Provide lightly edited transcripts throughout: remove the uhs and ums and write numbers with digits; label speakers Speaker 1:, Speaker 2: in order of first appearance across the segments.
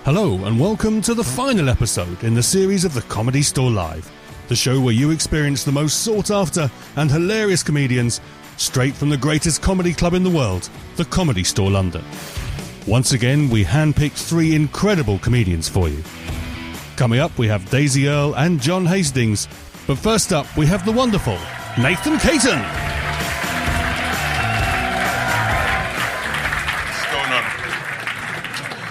Speaker 1: Hello and welcome to the final episode in the series of The Comedy Store Live, the show where you experience the most sought after and hilarious comedians straight from the greatest comedy club in the world, The Comedy Store London. Once again, we handpicked 3 incredible comedians for you. Coming up, we have Daisy Earl and John Hastings, but first up, we have the wonderful Nathan Caton.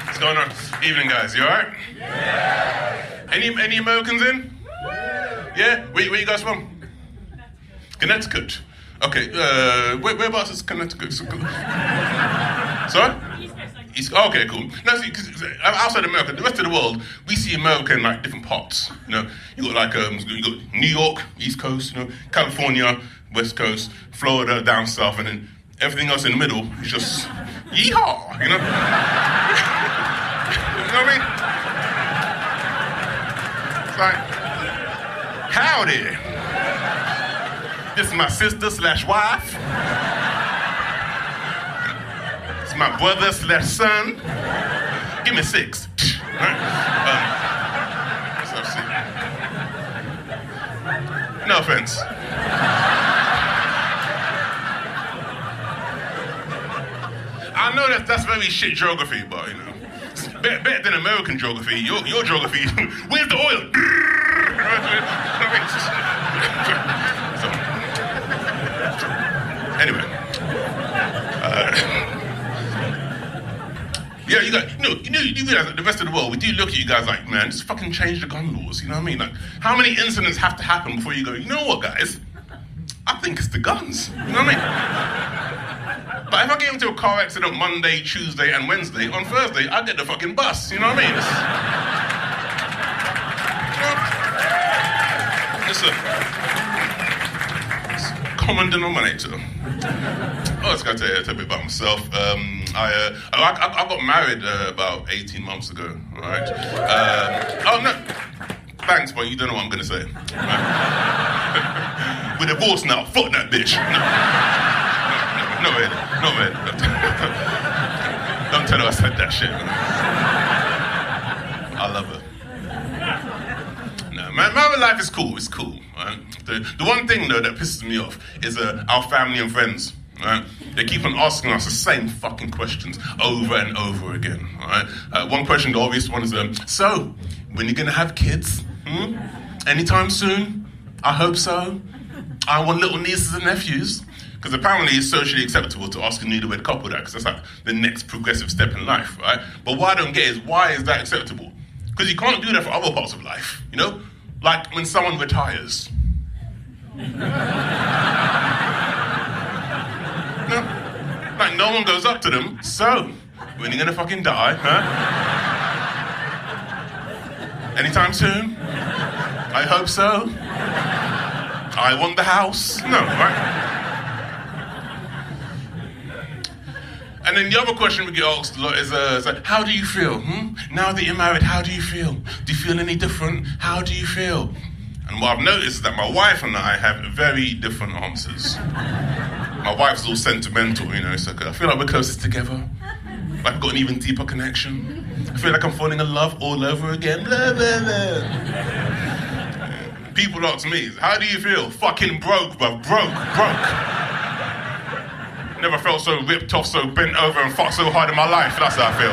Speaker 2: What's going on? Evening, guys. You alright?
Speaker 3: Yeah.
Speaker 2: Any Americans in? Yeah. Where you guys from? Connecticut. Okay. Whereabouts is Connecticut? Sorry? East. Oh, okay, cool. No, see, because outside America, the rest of the world, we see America in like different parts. You know, you got like you got New York, East Coast. You know, California, West Coast, Florida, down south, and then everything else in the middle is just yeehaw. You know. You know what I mean? It's like, howdy. This is my sister / wife. It's my brother / son. Give me 6. Right? So, no offense. I know that's very shit geography, but you know. Better than American geography. Your geography. Where's the oil? Anyway. Yeah, you guys, the rest of the world, we do look at you guys like, man, just fucking change the gun laws. You know what I mean? Like, how many incidents have to happen before you go, you know what, guys? I think it's the guns. You know what I mean? But if I get into a car accident Monday, Tuesday, and Wednesday, on Thursday, I get the fucking bus. You know what I mean? It's a common denominator. I was going to tell you a bit about myself. I got married about 18 months ago, right? Oh, no. Thanks, but you don't know what I'm going to say. Right? We're divorced now. Fuck that bitch. No, man. Don't tell her I said that shit. I love her. No, my life is cool. It's cool. Right? The one thing though that pisses me off is our family and friends. Right? They keep on asking us the same fucking questions over and over again. Right? One question, the obvious one is, so when are you gonna have kids? Anytime soon? I hope so. I want little nieces and nephews. Because apparently it's socially acceptable to ask a newlywed couple that, because that's like the next progressive step in life, right? But what I don't get is, why is that acceptable? Because you can't do that for other parts of life, you know? Like when someone retires. No? Like no one goes up to them, so, when are you gonna fucking die, huh? Anytime soon? I hope so. I want the house. No, right? And then the other question we get asked a lot is, how do you feel? Now that you're married, how do you feel? Do you feel any different? How do you feel? And what I've noticed is that my wife and I have very different answers. My wife's all sentimental, you know, it's like, I feel like we're closer together. Like we've got an even deeper connection. I feel like I'm falling in love all over again. Blah, blah, blah. People ask me, how do you feel? Fucking broke, bruv. Broke. Never felt so ripped off, so bent over and fucked so hard in my life. That's how I feel.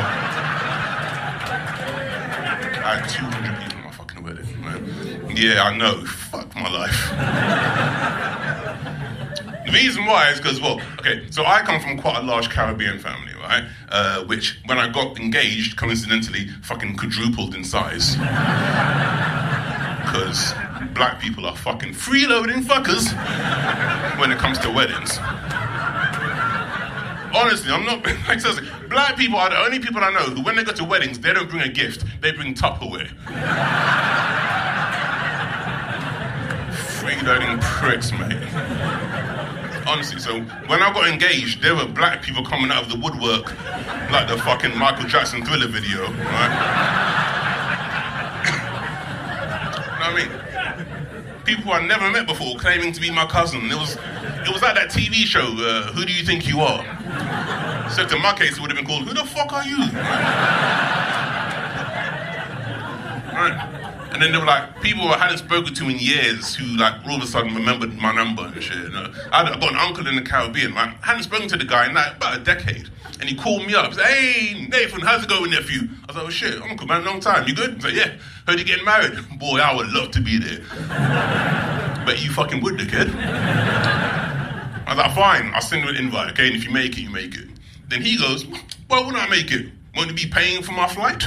Speaker 2: I had 200 people at my fucking wedding, right? Yeah, I know. Fuck my life. The reason why is because, well, okay, so I come from quite a large Caribbean family, right? Which, when I got engaged, coincidentally, fucking quadrupled in size. Because black people are fucking freeloading fuckers when it comes to weddings. Honestly, I'm not, like, seriously, black people are the only people I know who, when they go to weddings, they don't bring a gift, they bring Tupperware. Freeloading pricks, mate. Honestly, so when I got engaged, there were black people coming out of the woodwork like the fucking Michael Jackson Thriller video, right? You know what I mean? People who I never met before claiming to be my cousin. It was like that TV show, Who Do You Think You Are? Except in my case, it would have been called, Who the fuck are you? And then there were like people I hadn't spoken to in years who like all of a sudden remembered my number and shit. You know? I've got an uncle in the Caribbean, right? I hadn't spoken to the guy in like about a decade. And he called me up, he said, hey, Nathan, how's it going, nephew? I was like, oh shit, uncle, man, long time, you good? He's like, yeah, heard you getting married. Boy, I would love to be there. But you fucking would, dickhead. I was like, fine, I'll send you an invite, okay? And if you make it, you make it. Then he goes, why wouldn't I make it? Won't you be paying for my flight?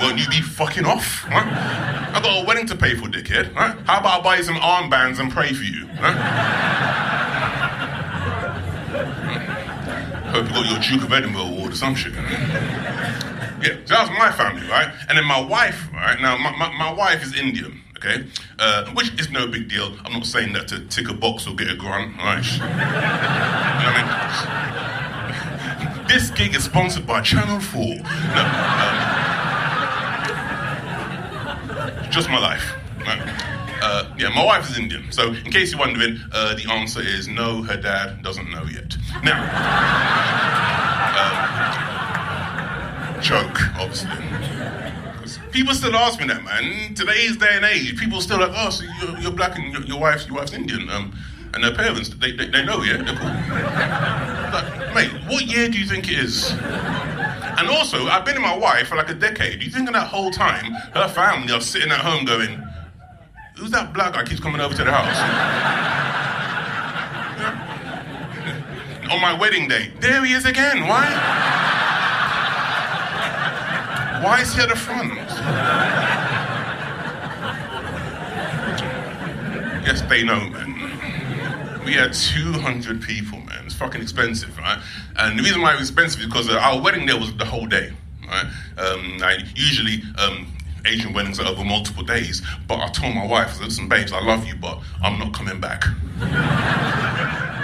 Speaker 2: Won't you be fucking off? Right? I got a wedding to pay for, dickhead. Right? How about I buy you some armbands and pray for you? Right? Hope you got your Duke of Edinburgh award or some shit. Yeah, so that was my family, right? And then my wife, right? Now, my wife is Indian, okay? Which is no big deal. I'm not saying that to tick a box or get a grunt, right? You know what I mean? This gig is sponsored by Channel 4. No, just my life. Right? Yeah, my wife is Indian. So, in case you're wondering, the answer is no, her dad doesn't know yet. Now, joke, obviously. People still ask me that, man. Today's day and age, people still like, oh, so you're black and your wife's Indian. And their parents, they know, yeah? They're cool. Like, mate, what year do you think it is? And also, I've been with my wife for like a decade. Do you think in that whole time, her family are sitting at home going, who's that black guy keeps coming over to the house? Yeah. On my wedding day, there he is again. Why is he at the front? Yes, they know, man. We had 200 people, man. It's fucking expensive, right? And the reason why it was expensive is because our wedding there was the whole day, right? Usually, Asian weddings are over multiple days, but I told my wife, I said, listen, babes, I love you, but I'm not coming back.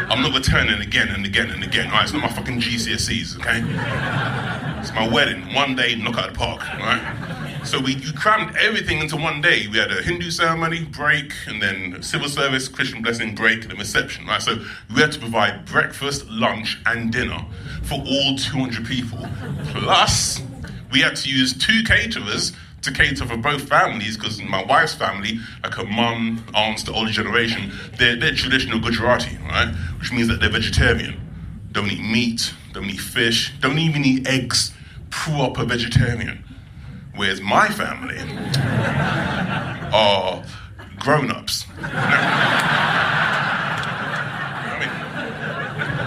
Speaker 2: I'm not returning again and again and again, right? It's not my fucking GCSEs, okay? It's my wedding, one day, knock out the park, right? So you crammed everything into one day. We had a Hindu ceremony, break, and then civil service, Christian blessing, break, and then reception, right? So we had to provide breakfast, lunch, and dinner for all 200 people. Plus, we had to use 2 caterers to cater for both families, because my wife's family, like her mum, aunts, the older generation, they're traditional Gujarati, right? Which means that they're vegetarian. Don't eat meat, don't eat fish, don't even eat eggs. Proper vegetarian. Whereas my family are grown-ups.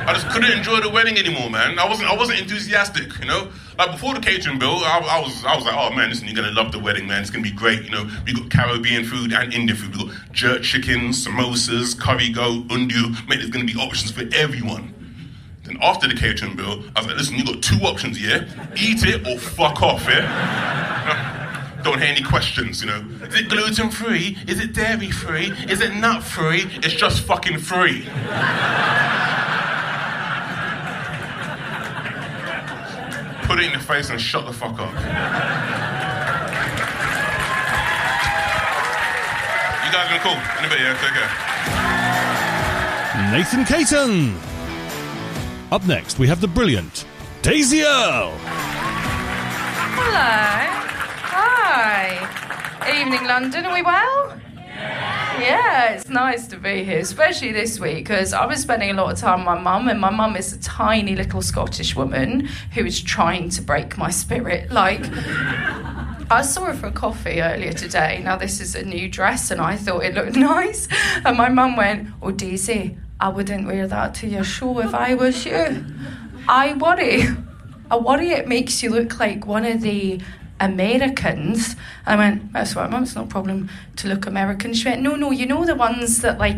Speaker 2: I just couldn't enjoy the wedding anymore, man. I wasn't enthusiastic, you know? Like before the catering bill, I was like, oh man, listen, you're gonna love the wedding, man. It's gonna be great, you know? We got Caribbean food and Indian food. We got jerk chicken, samosas, curry goat, undu. Mate, there's gonna be options for everyone. Then after the catering bill, I was like, listen, you got 2 options, yeah? Eat it or fuck off, yeah? Don't hear any questions, you know? Is it gluten-free? Is it dairy-free? Is it nut-free? It's just fucking free. Put it in your face and shut the fuck up. You guys been cool. In a bit, yeah? Take care.
Speaker 1: Nathan Caton. Up next, we have the brilliant Daisy Earl.
Speaker 4: Hello. Hi. Evening, London. Are we well? Yeah, it's nice to be here, especially this week, because I was spending a lot of time with my mum, and my mum is a tiny little Scottish woman who is trying to break my spirit. Like, I saw her for a coffee earlier today. Now, this is a new dress, and I thought it looked nice. And my mum went, oh, Daisy, I wouldn't wear that to your show if I was you. I worry it makes you look like one of the Americans. I went, that's right, Mum, it's no problem to look American. She went, no, you know the ones that they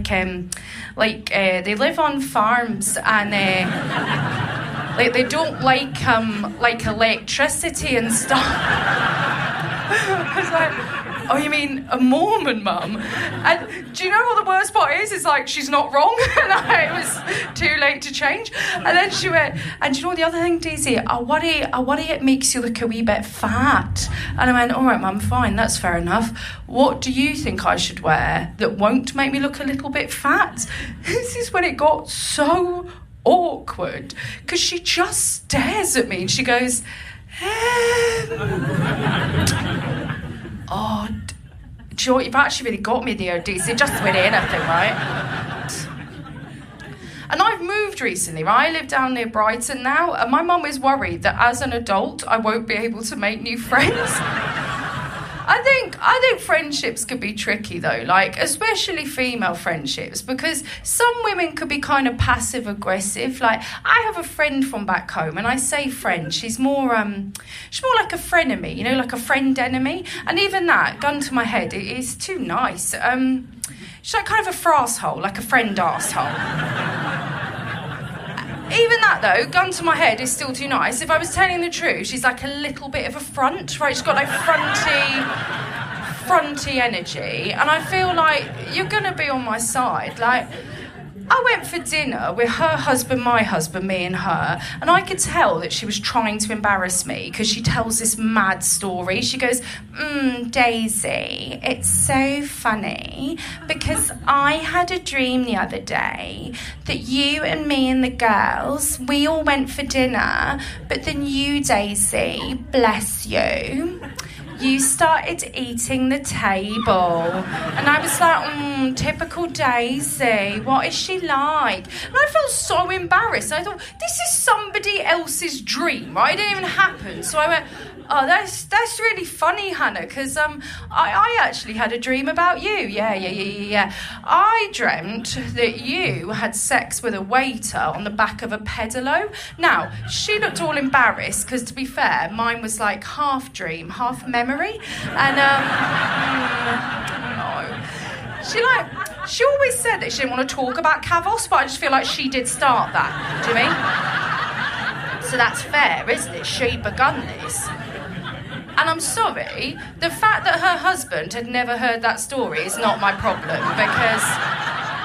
Speaker 4: live on farms and they don't like electricity and stuff. I was like, oh, you mean a Mormon, Mum? And do you know what the worst part is? It's like, she's not wrong. And it was too late to change. And then she went, and do you know the other thing, Daisy? I worry it makes you look a wee bit fat. And I went, all right, Mum, fine, that's fair enough. What do you think I should wear that won't make me look a little bit fat? This is when it got so awkward, because she just stares at me and she goes, Joy, you've actually really got me there, DC, just with anything, right? And I've moved recently, right? I live down near Brighton now, and my mum is worried that as an adult, I won't be able to make new friends. I think friendships could be tricky though, like especially female friendships, because some women could be kind of passive aggressive. Like I have a friend from back home, and I say friend, she's more like a frenemy, you know, like a friend enemy. And even that, gun to my head, it is too nice. She's like kind of a frasshole, like a friend arsehole. Even that, though, gun to my head, is still too nice. If I was telling the truth, she's like a little bit of a front, right? She's got like fronty energy. And I feel like you're going to be on my side. Like, I went for dinner with her husband, my husband, me and her, and I could tell that she was trying to embarrass me because she tells this mad story. She goes, Daisy, it's so funny because I had a dream the other day that you and me and the girls, we all went for dinner, but then you, Daisy, bless you started eating the table. And I was like, typical Daisy, what is she like? And I felt so embarrassed. I thought, this is somebody else's dream, right? It didn't even happen. So I went, oh, that's really funny, Hannah, because I actually had a dream about you. Yeah. I dreamt that you had sex with a waiter on the back of a pedalo. Now, she looked all embarrassed, because to be fair, mine was like half dream, half memory. And, no. She always said that she didn't want to talk about Kavos, but I just feel like she did start that. Do you mean? So that's fair, isn't it? She begun this. And I'm sorry, the fact that her husband had never heard that story is not my problem, because,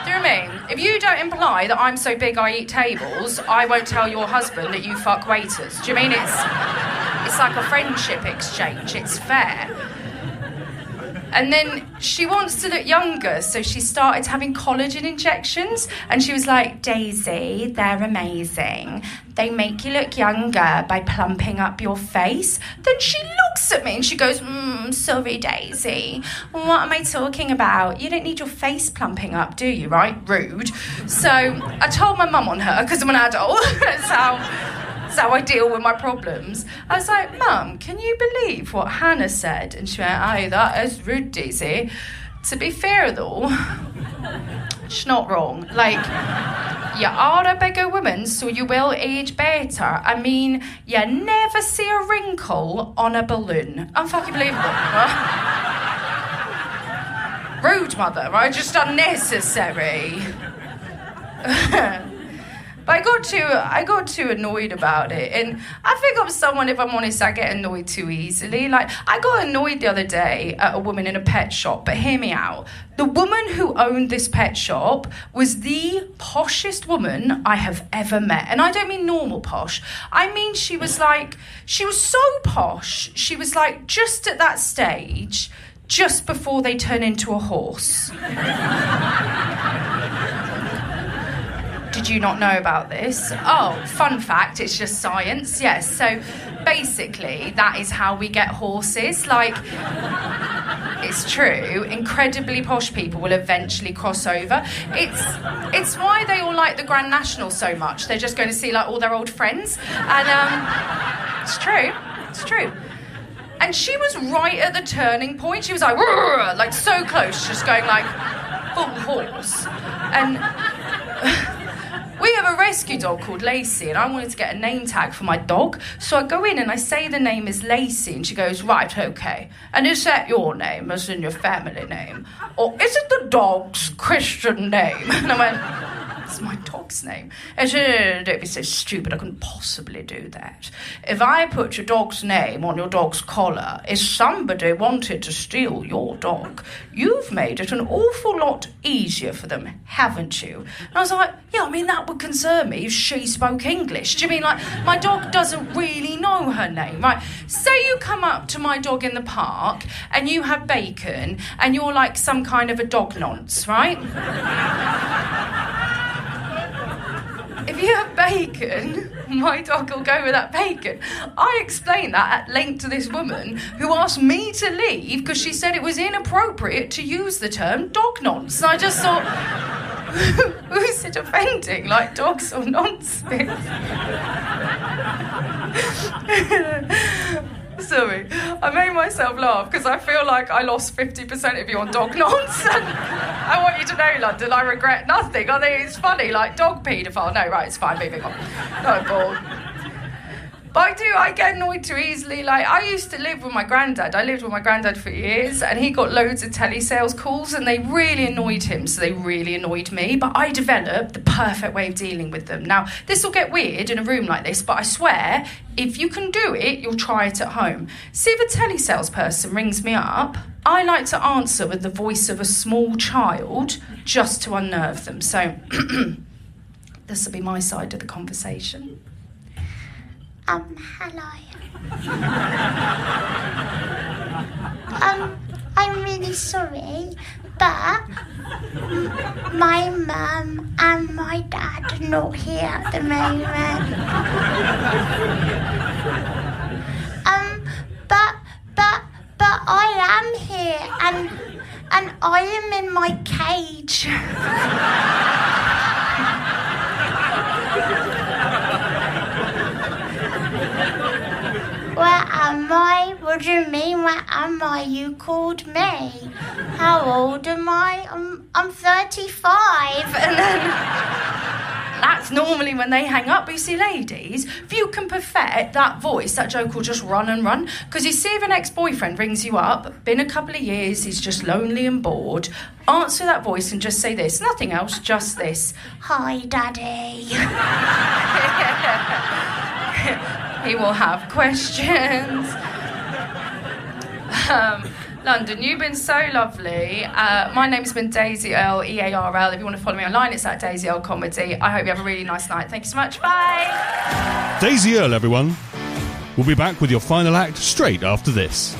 Speaker 4: do you know what I mean? If you don't imply that I'm so big I eat tables, I won't tell your husband that you fuck waiters. Do you mean? It's like a friendship exchange, it's fair. And then she wants to look younger, so she started having collagen injections, and she was like, Daisy, they're amazing. They make you look younger by plumping up your face. Then she looks at me and she goes, sorry, Daisy. What am I talking about? You don't need your face plumping up, do you, right? Rude. So I told my mum on her, because I'm an adult. That's how I deal with my problems. I was like, Mum, can you believe what Hannah said? And she went, aye, that is rude, Daisy. To be fair, though, she's not wrong. Like, you are a bigger woman, so you will age better. I mean, you never see a wrinkle on a balloon. Unfucking believable. Rude, mother, right? Just unnecessary. But I got too annoyed about it. And I think I'm someone, if I'm honest, I get annoyed too easily. Like, I got annoyed the other day at a woman in a pet shop, but hear me out. The woman who owned this pet shop was the poshest woman I have ever met. And I don't mean normal posh. I mean, she was so posh. She was like just at that stage, just before they turn into a horse. Did you not know about this? Oh, fun fact, it's just science, yes. So basically, that is how we get horses. Like, it's true, incredibly posh people will eventually cross over. It's why they all like the Grand National so much. They're just going to see, like, all their old friends. And, it's true. And she was right at the turning point. She was like so close, just going, like, full horse. And... we have a rescue dog called Lacey, and I wanted to get a name tag for my dog. So I go in and I say the name is Lacey, and she goes, right, okay. And is that your name, as in your family name? Or is it the dog's Christian name? And I went, it's my dog's name. And she said, don't be so stupid, I couldn't possibly do that. If I put your dog's name on your dog's collar, if somebody wanted to steal your dog, you've made it an awful lot easier for them, haven't you? And I was like, yeah, I mean, that would concern me if she spoke English. Do you mean, like, my dog doesn't really know her name, right? Say you come up to my dog in the park and you have bacon and you're like some kind of a dog nonce, right? if you have bacon, my dog will go with that bacon. I explained that at length to this woman who asked me to leave because she said it was inappropriate to use the term dog nonce. And I just thought, who's it offending? Like dogs or nonsense? Sorry, I made myself laugh because I feel like I lost 50% of you on dog nonce. I want you to know, London, I regret nothing. I think it's funny, like dog paedophile. No, right, it's fine, moving on. No, bored. But I get annoyed too easily. Like, I used to live with my granddad. I lived with my granddad for years, and he got loads of telesales calls, and they really annoyed him, so they really annoyed me. But I developed the perfect way of dealing with them. Now, this will get weird in a room like this, but I swear, if you can do it, you'll try it at home. See, if a telesales person rings me up, I like to answer with the voice of a small child, just to unnerve them. So, this will be my side of the conversation.
Speaker 5: Hello. I'm really sorry, but my mum and my dad are not here at the moment. But I am here, and I am in my cage. Where am I? What do you mean, where am I? You called me. How old am I? I'm 35.
Speaker 4: And then that's normally when they hang up. But you see, ladies, if you can perfect that voice, that joke will just run and run. Because you see, if an ex-boyfriend rings you up, been a couple of years, he's just lonely and bored, answer that voice and just say this. Nothing else, just this.
Speaker 5: Hi, Daddy.
Speaker 4: He will have questions. London, you've been so lovely. My name's been Daisy Earl, E-A-R-L. If you want to follow me online, it's at Daisy Earl Comedy. I hope you have a really nice night. Thank you so much. Bye.
Speaker 1: Daisy Earl, everyone. We'll be back with your final act straight after this.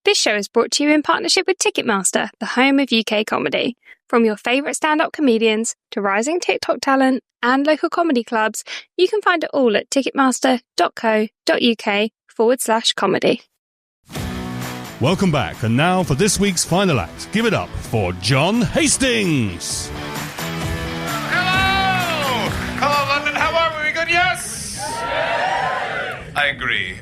Speaker 6: This show is brought to you in partnership with Ticketmaster, the home of UK comedy. From your favourite stand-up comedians to rising TikTok talent and local comedy clubs, you can find it all at ticketmaster.co.uk/comedy.
Speaker 1: Welcome back, and now for this week's final act. Give it up for John Hastings.
Speaker 3: Hello! Hello, London. How are we? We good? Yes? I agree.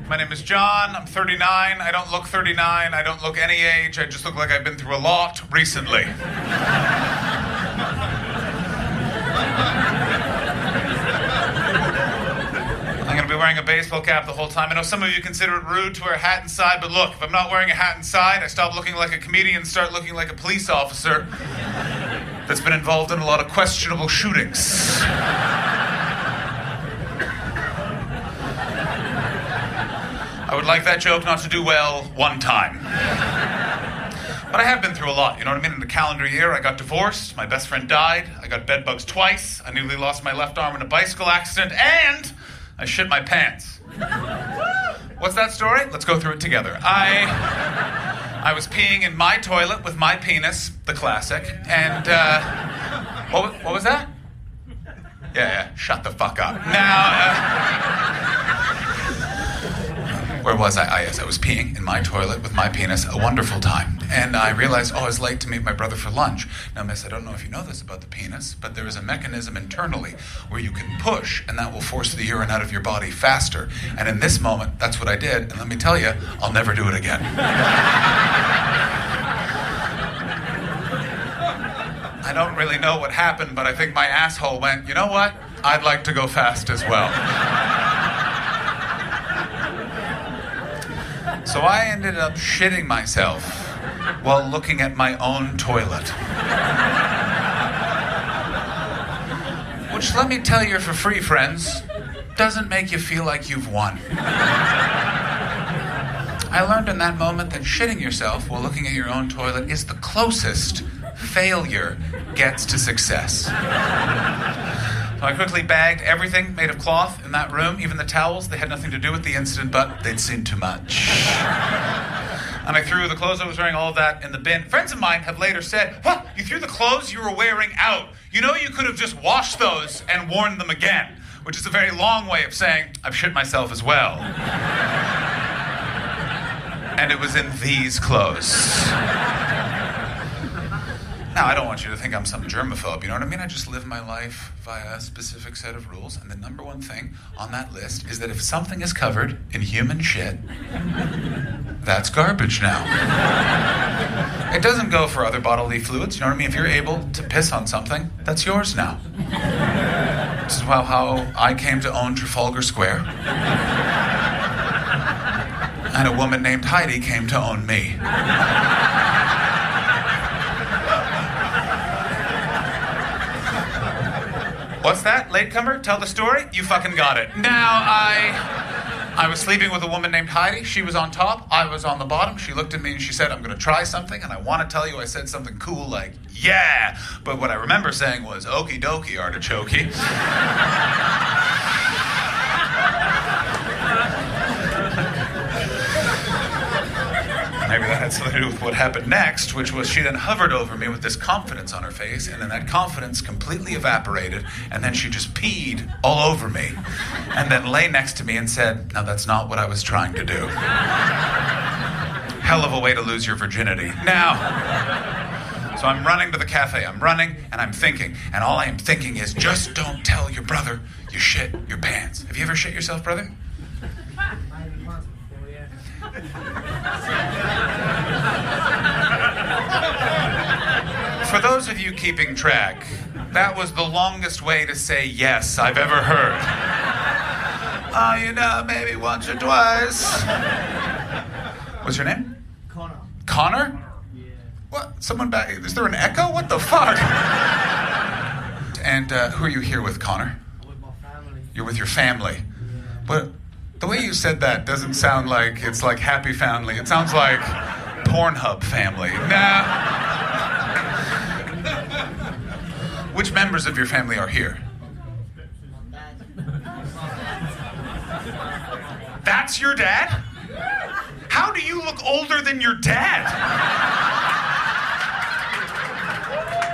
Speaker 3: My name is John. I'm 39. I don't look 39. I don't look any age. I just look like I've been through a lot recently. I'm going to be wearing a baseball cap the whole time. I know some of you consider it rude to wear a hat inside, but look, if I'm not wearing a hat inside, I stop looking like a comedian and start looking like a police officer that's been involved in a lot of questionable shootings. I would like that joke not to do well one time. But I have been through a lot, you know what I mean? In the calendar year, I got divorced, my best friend died, I got bed bugs twice, I nearly lost my left arm in a bicycle accident, and I shit my pants. What's that story? Let's go through it together. I was peeing in my toilet with my penis, the classic, and, what was that? Yeah, shut the fuck up. Now, where was I? Yes, I was peeing in my toilet with my penis, a wonderful time. And I realized, I was late to meet my brother for lunch. Now, miss, I don't know if you know this about the penis, but there is a mechanism internally where you can push, and that will force the urine out of your body faster. And in this moment, that's what I did. And let me tell you, I'll never do it again. I don't really know what happened, but I think my asshole went, you know what? I'd like to go fast as well. So I ended up shitting myself while looking at my own toilet. Which, let me tell you for free, friends, doesn't make you feel like you've won. I learned in that moment that shitting yourself while looking at your own toilet is the closest failure gets to success. So I quickly bagged everything made of cloth in that room, even the towels. They had nothing to do with the incident, but they'd seen too much. And I threw the clothes I was wearing, all of that, in the bin. Friends of mine have later said, "What? You threw the clothes you were wearing out? You know you could have just washed those and worn them again," which is a very long way of saying, I've shit myself as well. And it was in these clothes. Now, I don't want you to think I'm some germaphobe, you know what I mean? I just live my life via a specific set of rules, and the number one thing on that list is that if something is covered in human shit, that's garbage now. It doesn't go for other bodily fluids, you know what I mean? If you're able to piss on something, that's yours now. This is how I came to own Trafalgar Square. And a woman named Heidi came to own me. What's that? Latecomer? Tell the story? You fucking got it. Now, I was sleeping with a woman named Heidi. She was on top. I was on the bottom. She looked at me and she said, "I'm going to try something." And I want to tell you I said something cool like, "Yeah." But what I remember saying was, "Okie dokie, artichokey." Maybe that had something to do with what happened next, which was she then hovered over me with this confidence on her face, and then that confidence completely evaporated, and then she just peed all over me, and then lay next to me and said, "No, that's not what I was trying to do." Hell of a way to lose your virginity. Now, so I'm running to the cafe. I'm running, and I'm thinking, and all I am thinking is, just don't tell your brother you shit your pants. Have you ever shit yourself, brother? For those of you keeping track, that was the longest way to say yes I've ever heard. Maybe once or twice. What's your name?
Speaker 7: Connor.
Speaker 3: Connor?
Speaker 7: Yeah.
Speaker 3: What? Someone back? Is there an echo? What the fuck? And who are you here with, Connor?
Speaker 7: With my family.
Speaker 3: You're with your family.
Speaker 7: Yeah.
Speaker 3: But the way you said that doesn't sound like it's like happy family. It sounds like Pornhub family. Nah. Which members of your family are here? That's your dad? How do you look older than your dad?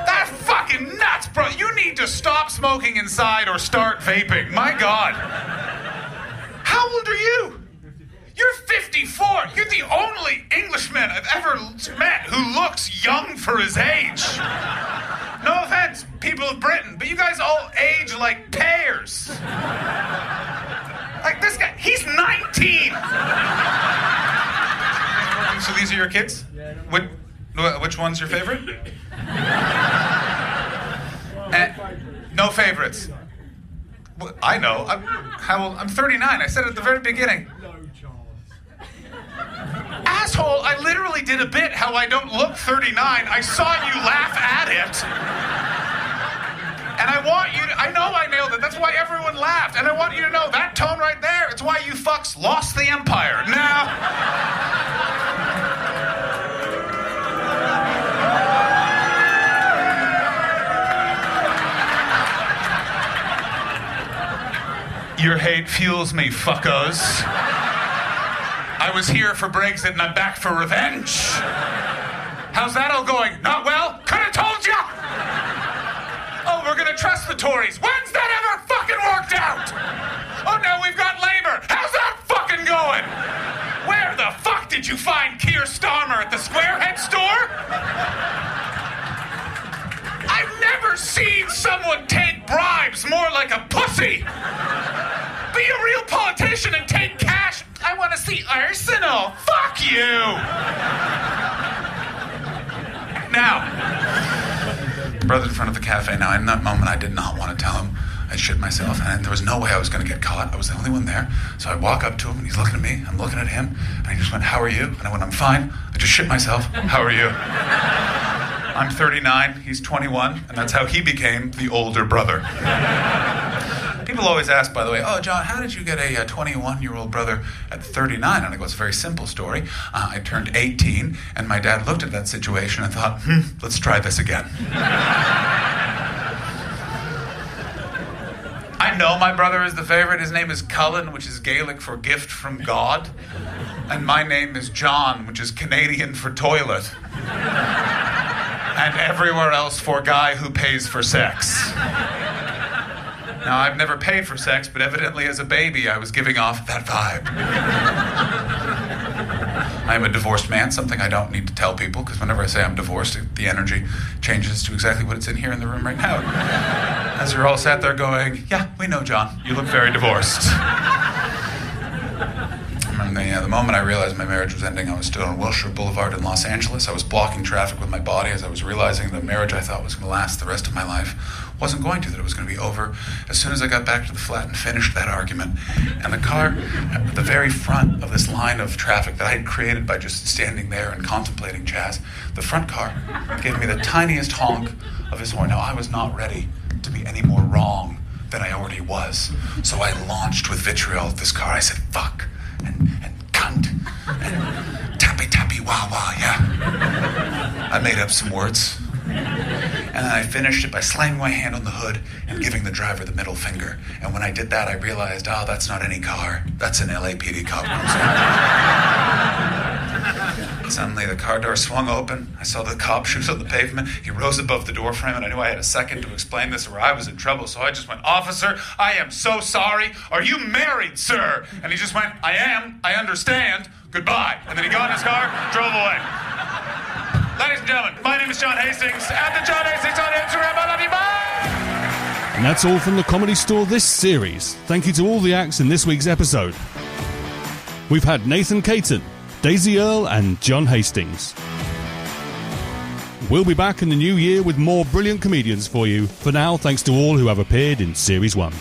Speaker 3: That's fucking nuts, bro. You need to stop smoking inside or start vaping. My God. How old are you? You're 54. You're the only Englishman I've ever met who looks young for his age. No offense, people of Britain, but you guys all age like pears. Like this guy, he's 19. So these are your kids? Which one's your favorite? No favorites. I know. I'm 39. I said it at the very beginning. Asshole, I literally did a bit how I don't look 39. I saw you laugh at it. And I want you to, I know I nailed it. That's why everyone laughed. And I want you to know that tone right there, it's why you fucks lost the empire. Now, your hate fuels me, fuckos. I was here for Brexit and I'm back for revenge. How's that all going? Not well? Could have told ya! Oh, we're gonna trust the Tories. When's that ever fucking worked out? Oh no, we've got Labour. How's that fucking going? Where the fuck did you find Keir Starmer at the Squarehead store? I've never seen someone take bribes more like a pussy. Be a real politician and take cash. I want to see Arsenal. Fuck you. Now, brother in front of the cafe. Now, in that moment, I did not want to tell him I shit myself, and there was no way I was going to get caught. I was the only one there. So I walk up to him, and he's looking at me. I'm looking at him, and he just went, "How are you?" And I went, "I'm fine. I just shit myself. How are you?" I'm 39, he's 21, and that's how he became the older brother. People always ask, by the way, "Oh, John, how did you get a 21-year-old brother at 39? And I go, "It's a very simple story. I turned 18, and my dad looked at that situation and thought, let's try this again." No, my brother is the favorite. His name is Cullen, which is Gaelic for gift from God. And my name is John, which is Canadian for toilet. And everywhere else for guy who pays for sex. Now, I've never paid for sex, but evidently as a baby I was giving off that vibe. I'm a divorced man, something I don't need to tell people, because whenever I say I'm divorced, the energy changes to exactly what it's in here in the room right now. As you're all sat there going, yeah, we know, John, you look very divorced. And the moment I realized my marriage was ending, I was stood on Wilshire Boulevard in Los Angeles. I was blocking traffic with my body as I was realizing the marriage I thought was going to last the rest of my life wasn't going to, that it was going to be over as soon as I got back to the flat and finished that argument. And the car at the very front of this line of traffic that I had created by just standing there and contemplating jazz, the front car gave me the tiniest honk of his horn. Now, I was not ready to be any more wrong than I already was. So I launched with vitriol at this car. I said, fuck, and cunt, and tappy, wah, wah, yeah. I made up some words. And then I finished it by slamming my hand on the hood and giving the driver the middle finger. And when I did that, I realized, oh, that's not any car. That's an LAPD cop cruiser. Suddenly, the car door swung open. I saw the cop shoes on the pavement. He rose above the door frame, and I knew I had a second to explain this or I was in trouble. So I just went, officer, I am so sorry. Are you married, sir? And he just went, I am. I understand. Goodbye. And then he got in his car, drove away. Ladies and gentlemen, my name is John Hastings, at the John Hastings on Instagram. I love you, bye!
Speaker 1: And that's all from the Comedy Store this series. Thank you to all the acts in this week's episode. We've had Nathan Caton, Daisy Earl and John Hastings. We'll be back in the new year with more brilliant comedians for you. For now, thanks to all who have appeared in Series 1.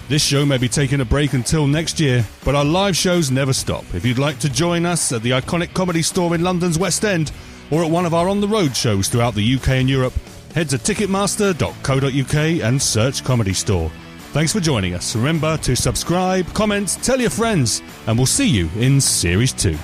Speaker 1: This show may be taking a break until next year, but our live shows never stop. If you'd like to join us at the iconic Comedy Store in London's West End or at one of our on-the-road shows throughout the UK and Europe, head to ticketmaster.co.uk and search Comedy Store. Thanks for joining us. Remember to subscribe, comment, tell your friends, and we'll see you in Series 2.